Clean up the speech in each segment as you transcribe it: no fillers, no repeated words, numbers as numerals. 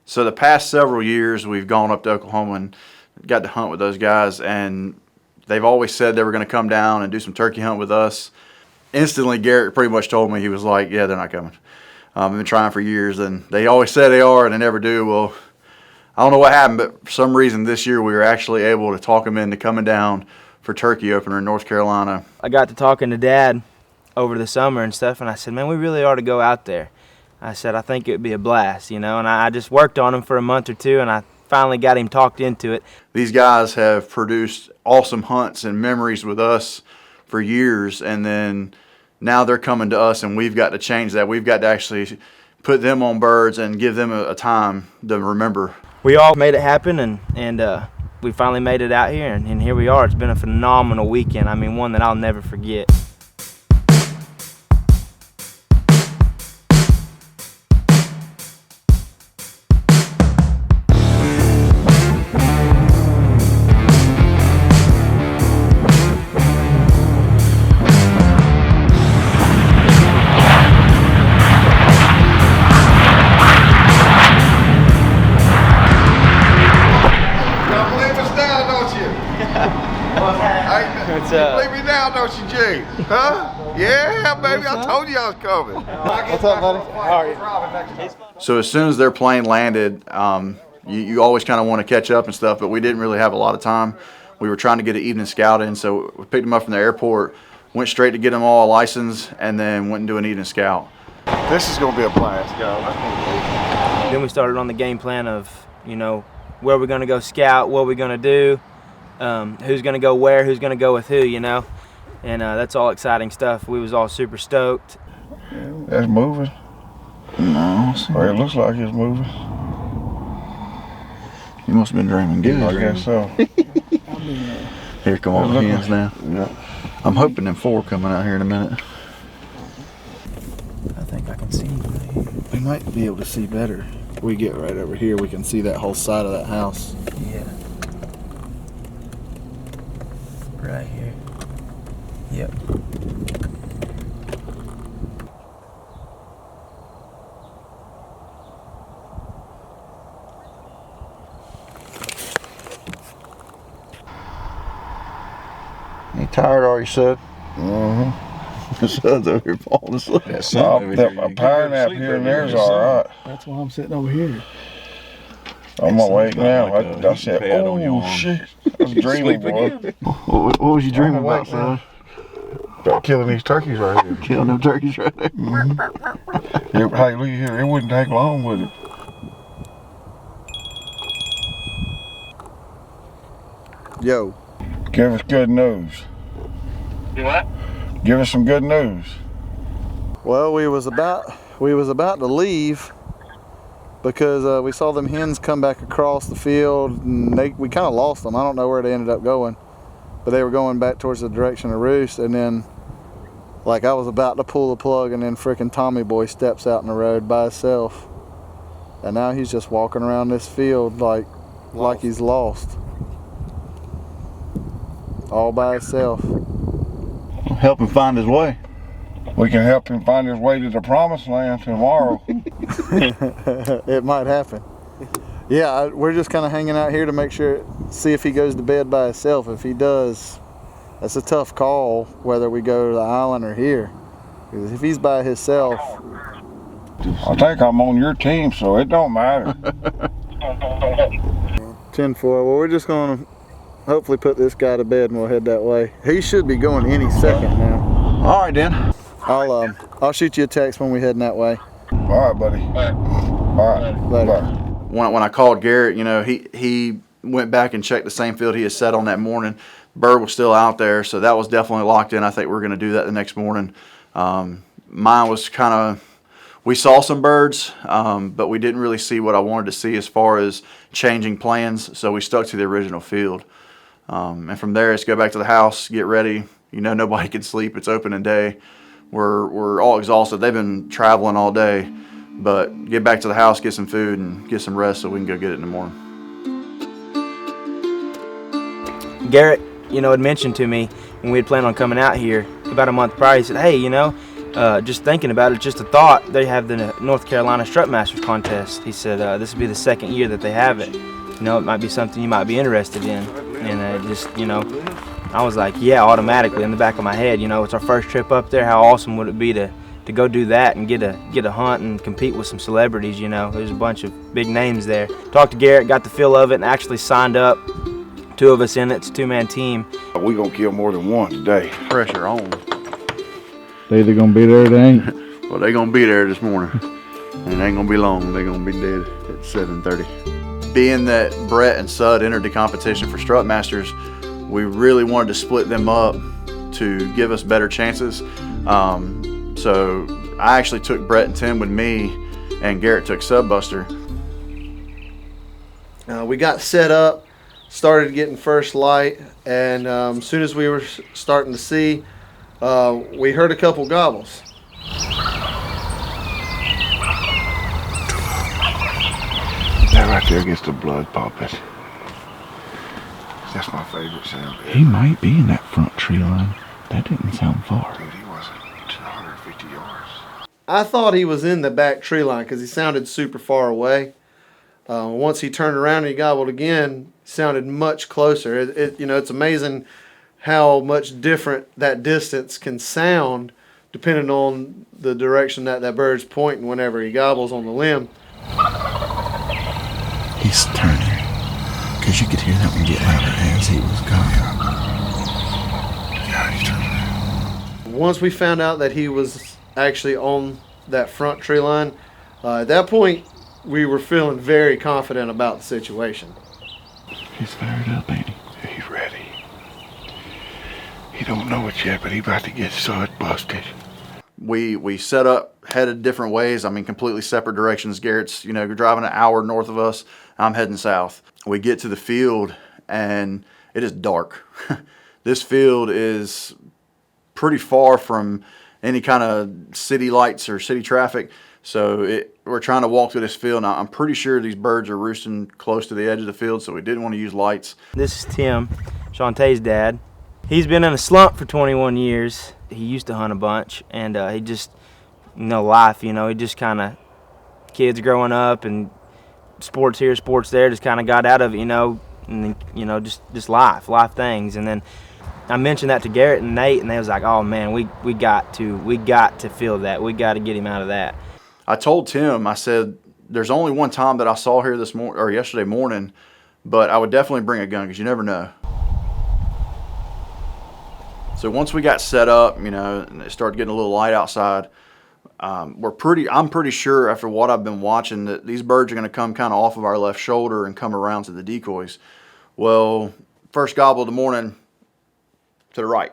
So the past several years, we've gone up to Oklahoma and got to hunt with those guys, and they've always said they were going to come down and do some turkey hunt with us. Instantly, Garrett pretty much told me, he was like, yeah, they're not coming. I've been trying for years, and they always say they are, and they never do. Well, I don't know what happened, but for some reason this year we were actually able to talk them into coming down for turkey opener in North Carolina. I got to talking to Dad over the summer and stuff, and I said, man, we really ought to go out there. I said, I think it would be a blast, you know, and I just worked on him for a month or two, and I finally got him talked into it. These guys have produced awesome hunts and memories with us for years, and then now they're coming to us, and we've got to change that. We've got to actually put them on birds and give them a time to remember. We all made it happen, and we finally made it out here, and here we are. It's been a phenomenal weekend. I mean, one that I'll never forget. Believe me now, don't you, Jay? Huh? Yeah, baby, I told you I was coming. What's up, buddy? How are you? So as soon as their plane landed, you always kind of want to catch up and stuff, but we didn't really have a lot of time. We were trying to get an evening scout in, so we picked them up from the airport, went straight to get them all a license, and then went and do an evening scout. This is going to be a blast, yo. Then we started on the game plan of, you know, where we're going to go scout, what we're going to do, who's going to go where, who's going to go with who, you know. And that's all exciting stuff. We was all super stoked. That's moving. No. Or it looks like it's moving. You must have been dreaming good. I guess so. Here come all the hens now. Yeah. I'm hoping them 4 coming out here in a minute. I think I can see him. We might be able to see better. If we get right over here, we can see that whole side of that house. Yeah. Right here. Yep. You tired, are you, Sud? Mm-hmm. Sud's over here falling asleep. A power nap here and there's all right. That's why I'm sitting over here. I'm awake now. I said, oh, shit. I was dreaming, boy. What was you dreaming about, son? About killing these turkeys right here. Killing them turkeys right there. Mm-hmm. Hey, look here. It wouldn't take long, would it? Yo. Give us good news. Do what? Give us some good news. Well, we was about to leave because we saw them hens come back across the field, and we kind of lost them. I don't know where they ended up going, but they were going back towards the direction of roost, and then like I was about to pull the plug, and then frickin' Tommy boy steps out in the road by himself, and now he's just walking around this field like he's lost, all by himself. Help him find his way. We can help him find his way to the promised land tomorrow. It might happen. Yeah, we're just kind of hanging out here to make sure, see if he goes to bed by himself. If he does, that's a tough call whether we go to the island or here. Because if he's by himself, I think I'm on your team, so it don't matter. 10-4. Well, we're just going to hopefully put this guy to bed and we'll head that way. He should be going any second now. All right, then. I'll shoot you a text when we're heading that way. All right, buddy. All right. Later. Bye. When I called Garrett, you know, he went back and checked the same field he had set on that morning. Bird was still out there, so that was definitely locked in. I think we're going to do that the next morning. Mine was kind of, we saw some birds, but we didn't really see what I wanted to see as far as changing plans, so we stuck to the original field. And from there, it's go back to the house, get ready. You know, nobody can sleep. It's opening day. We're all exhausted. They've been traveling all day, but get back to the house, get some food, and get some rest so we can go get it in the morning. Garrett, you know, had mentioned to me when we had planned on coming out here about a month prior. He said, hey, you know, just thinking about it, just a thought, they have the North Carolina Strut Masters contest. He said this would be the second year that they have it. You know, it might be something you might be interested in. And just, you know, I was like, yeah, automatically in the back of my head, you know, it's our first trip up there. How awesome would it be to go do that and get a hunt and compete with some celebrities, you know. There's a bunch of big names there. Talked to Garrett, got the feel of it, and actually signed up. 2 of us in it. It's a 2-man team. We gonna kill more than one today. Pressure on. They either gonna be there or they ain't. Well, they gonna be there this morning, and it ain't gonna be long. They gonna be dead at 7:30. Being that Brett and Sud entered the competition for Strut Masters, we really wanted to split them up to give us better chances. So I actually took Brett and Tim with me, and Garrett took Subbuster. We got set up, started getting first light, and as soon as we were starting to see, we heard a couple gobbles. That right there gets the blood pumping. That's my favorite sound. He might be in that front tree line. That didn't sound far. Dude, he wasn't 250 yards. I thought he was in the back tree line because he sounded super far away. Once he turned around and he gobbled again, he sounded much closer. You know, it's amazing how much different that distance can sound depending on the direction that bird's pointing whenever he gobbles on the limb. He's turning. Because you could hear that one get louder as he was going. Yeah, he's turning around. Once we found out that he was actually on that front tree line, at that point we were feeling very confident about the situation. He's fired up, ain't he? He's ready. He don't know it yet, but he about to get Sud busted. We set up, headed different ways. I mean, completely separate directions. Garrett's, you know, driving an hour north of us. I'm heading south. We get to the field, and it is dark. This field is pretty far from any kind of city lights or city traffic. So we're trying to walk through this field. Now, I'm pretty sure these birds are roosting close to the edge of the field, so we didn't want to use lights. This is Tim, Shantae's dad. He's been in a slump for 21 years. He used to hunt a bunch, and he just, you know, life, you know, he just kind of, kids growing up and sports here, sports there, just kind of got out of it, you know, and, you know, just life things. And then I mentioned that to Garrett and Nate, and they was like, oh man, we got to feel that. We got to get him out of that. I told Tim, I said, there's only one time that I saw here this morning or yesterday morning, but I would definitely bring a gun because you never know. So once we got set up, you know, and it started getting a little light outside, I'm pretty sure after what I've been watching that these birds are going to come kind of off of our left shoulder and come around to the decoys. Well, first gobble of the morning to the right.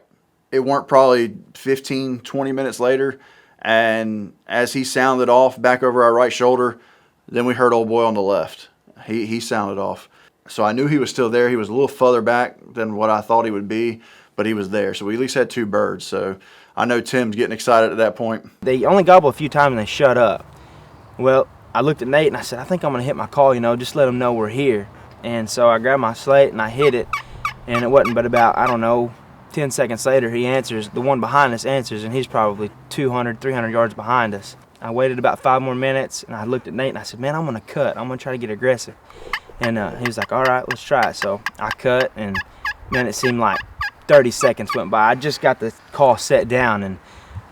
It weren't probably 15, 20 minutes later, and as he sounded off back over our right shoulder, then we heard old boy on the left. He sounded off. So I knew he was still there. He was a little further back than what I thought he would be, but he was there. So we at least had 2 birds. So I know Tim's getting excited at that point. They only gobble a few times and they shut up. Well, I looked at Nate and I said, I think I'm going to hit my call, you know, just let them know we're here. And so I grabbed my slate and I hit it, and it wasn't but about, I don't know, 10 seconds later he answers. The one behind us answers, and he's probably 200, 300 yards behind us. I waited about 5 more minutes, and I looked at Nate and I said, man, I'm going to cut. I'm going to try to get aggressive. And he was like, all right, let's try it. So I cut, and man, it seemed like 30 seconds went by. I just got the call set down, and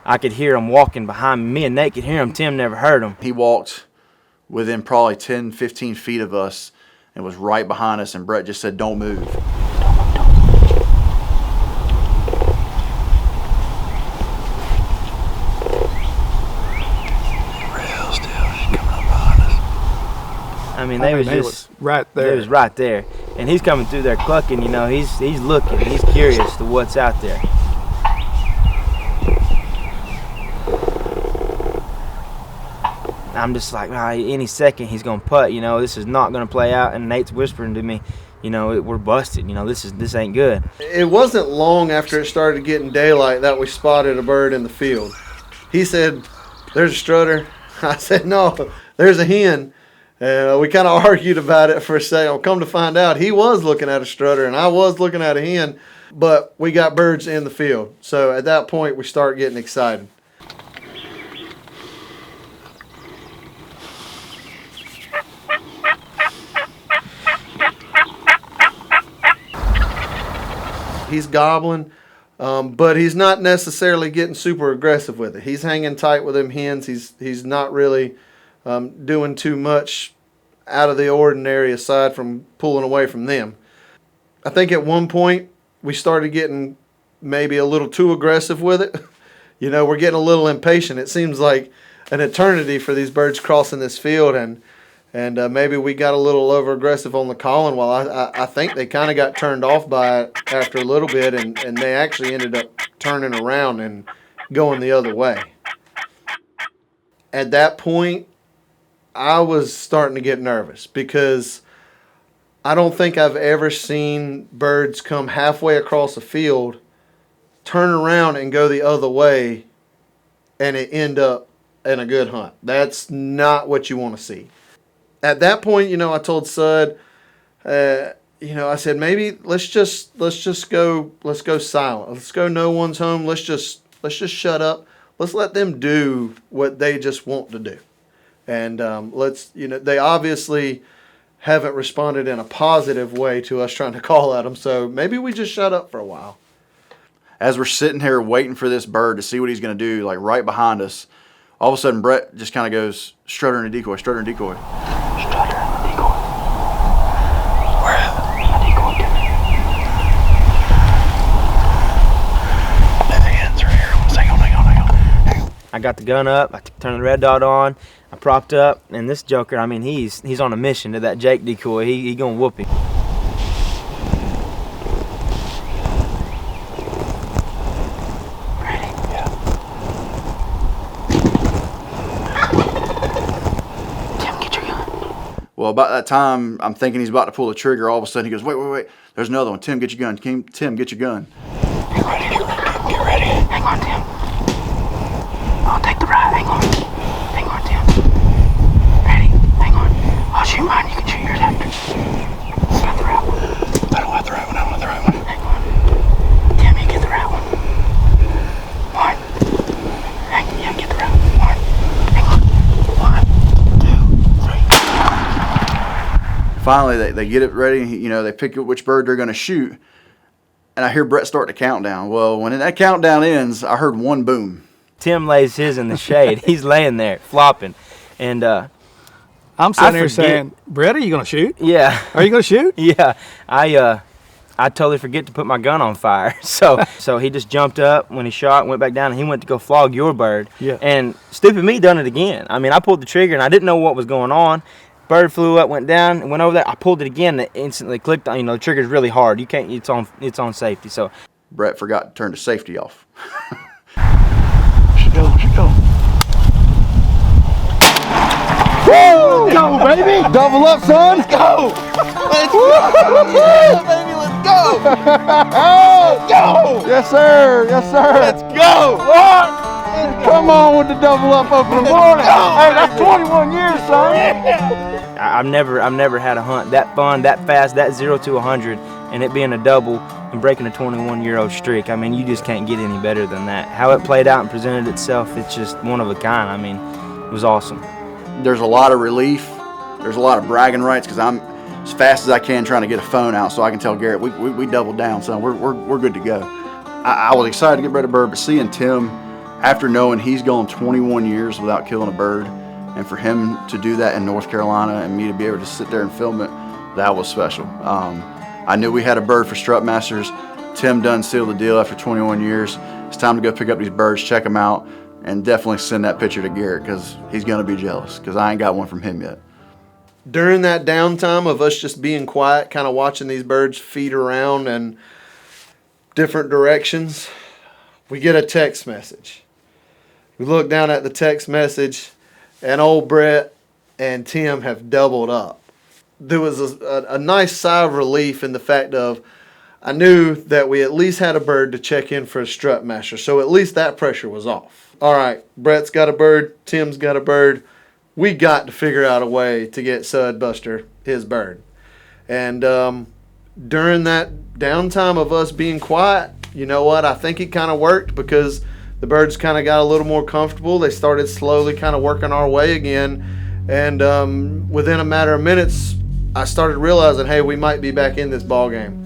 I could hear him walking behind me. Me and Nate could hear him. Tim never heard him. He walked within probably 10, 15 feet of us and was right behind us, and Brett just said, don't move. I mean, they was right there. They was right there, and he's coming through there clucking. You know, he's looking, he's curious to what's out there. I'm just like, any second he's gonna putt. You know, this is not gonna play out. And Nate's whispering to me, you know, we're busted. You know, this ain't good. It wasn't long after it started getting daylight that we spotted a bird in the field. He said, "There's a strutter." I said, "No, there's a hen." And we kind of argued about it for a second. Come to find out, he was looking at a strutter and I was looking at a hen, but we got birds in the field. So at that point, we start getting excited. He's gobbling, but he's not necessarily getting super aggressive with it. He's hanging tight with them hens. He's not really doing too much out of the ordinary aside from pulling away from them. I think at one point we started getting maybe a little too aggressive with it. You know, we're getting a little impatient. It seems like an eternity for these birds crossing this field, and maybe we got a little over aggressive on the calling. Well, I think they kind of got turned off by it after a little bit, and they actually ended up turning around and going the other way. At that point, I was starting to get nervous because I don't think I've ever seen birds come halfway across a field, turn around and go the other way, and it end up in a good hunt. That's not what you want to see. At that point, you know, I told Sud, you know, I said, maybe let's just go silent. Let's go no one's home. Let's just shut up. Let's let them do what they just want to do. And you know, they obviously haven't responded in a positive way to us trying to call at them. So maybe we just shut up for a while. As we're sitting here waiting for this bird to see what he's going to do, like right behind us, all of a sudden Brett just kind of goes, strutter and a decoy, strutter and a decoy. Strutter and decoy. Where at? A decoy, Timmy. The hands are here. Hang on. I got the gun up. I turned the red dot on. I propped up, and this joker, I mean, he's on a mission to that Jake decoy. He gonna whoop him. Ready? Yeah. Tim, get your gun. Well, about that time, I'm thinking he's about to pull the trigger. All of a sudden, he goes, wait. There's another one. Tim, get your gun. Tim, get your gun. Get ready. Get ready. Hang on, Tim. I'll take the ride. Hang on, Tim. Ready? Hang on. I'll shoot mine. You can shoot yours after. You got the right one. I don't have the right one. Hang on. Tim, you get the right one. One. Yeah, get the right one. Hang on. 1, 2, 3. Finally, they get it ready. You know, they pick which bird they're going to shoot. And I hear Brett start the countdown. Well, when that countdown ends, I heard one boom. Tim lays his in the shade. He's laying there, flopping. And I'm sitting there saying, Brett, are you going to shoot? Yeah. Are you going to shoot? Yeah. I totally forget to put my gun on fire. So he just jumped up when he shot, went back down, and he went to go flog your bird. Yeah. And stupid me done it again. I mean, I pulled the trigger, and I didn't know what was going on. Bird flew up, went down, and went over there. I pulled it again, and it instantly clicked on. You know, the trigger's really hard. You can't. It's on safety. So Brett forgot to turn the safety off. Should go. Woo! Go, baby! Double up, son! Let's go! Yeah, baby, let's go! Let's go! Yes, sir! Let's go! What? Come on with the double up over the morning! Hey, that's 21 years, son! I've never had a hunt that fun, that fast, that 0 to 100, and it being a double and breaking a 21-year-old streak. I mean, you just can't get any better than that. How it played out and presented itself, it's just one of a kind. I mean, it was awesome. There's a lot of relief. There's a lot of bragging rights because I'm as fast as I can trying to get a phone out so I can tell Garrett we doubled down, son. We're good to go. I was excited to get rid of bird, but seeing Tim, after knowing he's gone 21 years without killing a bird, and for him to do that in North Carolina and me to be able to sit there and film it, that was special. I knew we had a bird for Strut Masters. Tim done sealed the deal after 21 years. It's time to go pick up these birds, check them out, and definitely send that picture to Garrett because he's going to be jealous because I ain't got one from him yet. During that downtime of us just being quiet, kind of watching these birds feed around and different directions, we get a text message. We look down at the text message, and old Brett and Tim have doubled up. There was a nice sigh of relief in the fact of I knew that we at least had a bird to check in for a Strut Master, so at least that pressure was off. All right, Brett's got a bird, Tim's got a bird. We got to figure out a way to get Sud Buster his bird. And during that downtime of us being quiet, you know what? I think it kind of worked because the birds kind of got a little more comfortable. They started slowly kind of working our way again. And within a matter of minutes, I started realizing, hey, we might be back in this ball game.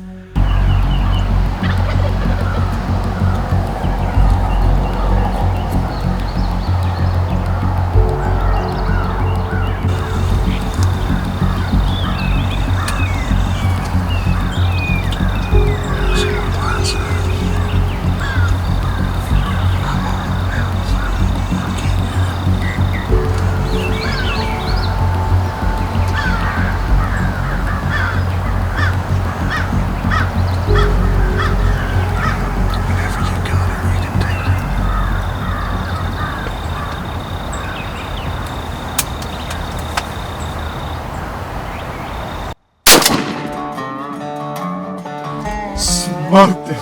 Smoked him.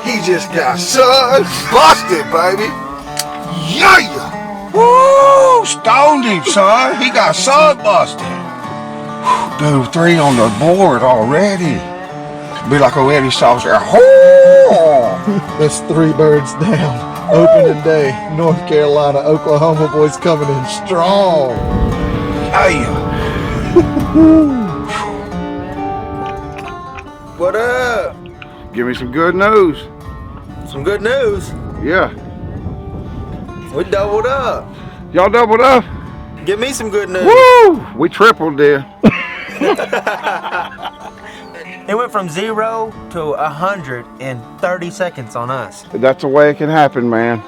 He just got sun busted, baby. Yeah! Woo! Stoned him, son. He got sun busted. Dude, 3 on the board already. Be like a Eddie saucer. That's 3 birds down. Opening day, North Carolina, Oklahoma boys coming in strong. What up? Give me some good news. Some good news. Yeah. We doubled up. Y'all doubled up? Give me some good news. Woo! We tripled there. It went from 0 to 100 in 30 seconds on us. That's the way it can happen, man.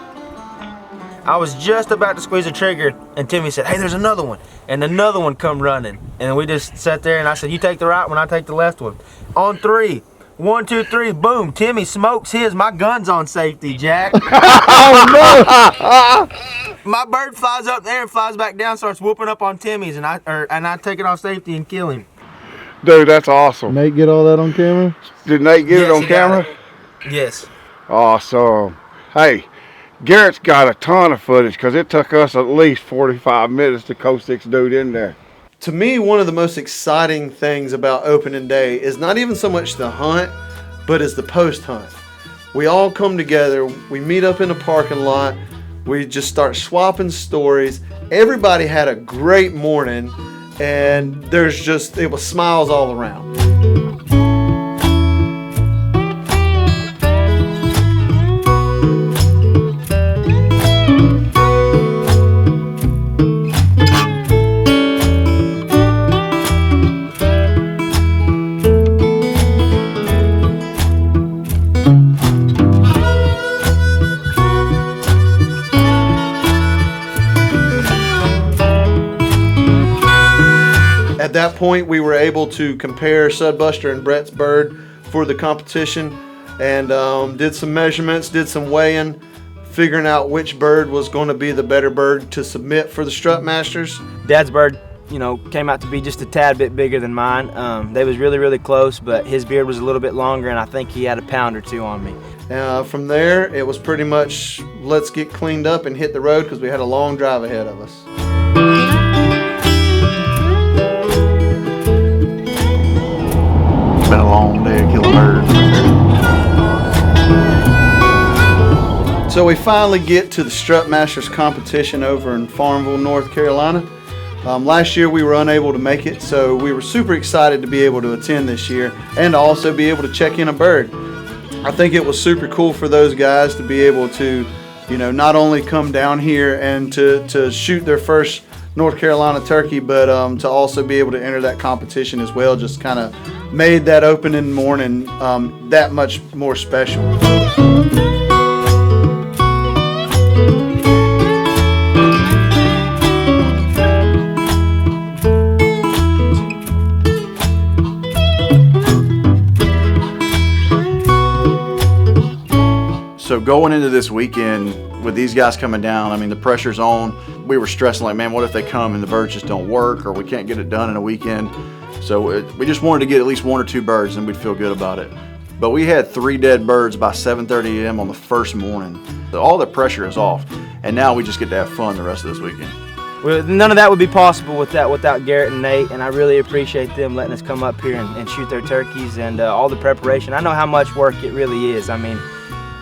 I was just about to squeeze the trigger, and Timmy said, "Hey, there's another one," and another one come running, and we just sat there, and I said, "You take the right one, I take the left one." On 3, 1, 2, 3, boom! Timmy smokes his. My gun's on safety, Jack. Oh no! My bird flies up there and flies back down, starts whooping up on Timmy's, and I take it off safety and kill him. Dude, that's awesome. Nate get all that on camera? Did Nate get it on he got camera? it. Yes. Awesome. Hey, Garrett's got a ton of footage because it took us at least 45 minutes to coast this dude in there. To me, one of the most exciting things about opening day is not even so much the hunt, but is the post hunt. We all come together, we meet up in a parking lot, we just start swapping stories. Everybody had a great morning, and it was smiles all around. At that point, we were able to compare Sudbuster and Brett's bird for the competition, and did some measurements, did some weighing, figuring out which bird was going to be the better bird to submit for the Strut Masters. Dad's bird, came out to be just a tad bit bigger than mine. They was really, really close, but his beard was a little bit longer, and I think he had a pound or 2 on me. From there, it was pretty much let's get cleaned up and hit the road because we had a long drive ahead of us. Been a long day of killing birds. So we finally get to the Strut Masters competition over in Farmville, North Carolina. Last year we were unable to make it, so we were super excited to be able to attend this year and to also be able to check in a bird. I think it was super cool for those guys to be able to, not only come down here and to shoot their first North Carolina turkey, but to also be able to enter that competition as well. Just kind of made that opening morning that much more special. So going into this weekend with these guys coming down, I mean, the pressure's on. We were stressing like, man, what if they come and the birds just don't work, or we can't get it done in a weekend? So we just wanted to get at least 1 or 2 birds and we'd feel good about it. But we had 3 dead birds by 7:30 a.m. on the first morning. So all the pressure is off, and now we just get to have fun the rest of this weekend. Well, none of that would be possible without Garrett and Nate, and I really appreciate them letting us come up here and shoot their turkeys and all the preparation. I know how much work it really is. I mean,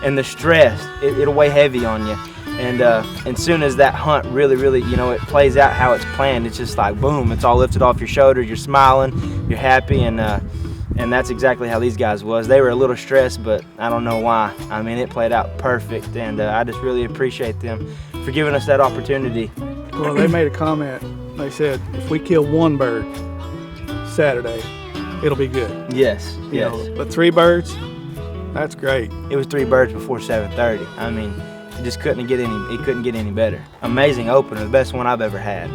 and the stress, it'll weigh heavy on you. And as soon as that hunt really, it plays out how it's planned, it's just like, boom, it's all lifted off your shoulders, you're smiling, you're happy, and that's exactly how these guys was. They were a little stressed, but I don't know why. I mean, it played out perfect, and I just really appreciate them for giving us that opportunity. Well, they made a comment. They said, if we kill 1 bird Saturday, it'll be good. Yes, You yes. know, but 3 birds, that's great. It was 3 birds before 7:30. I mean, it just couldn't get any better. Amazing opener, the best one I've ever had.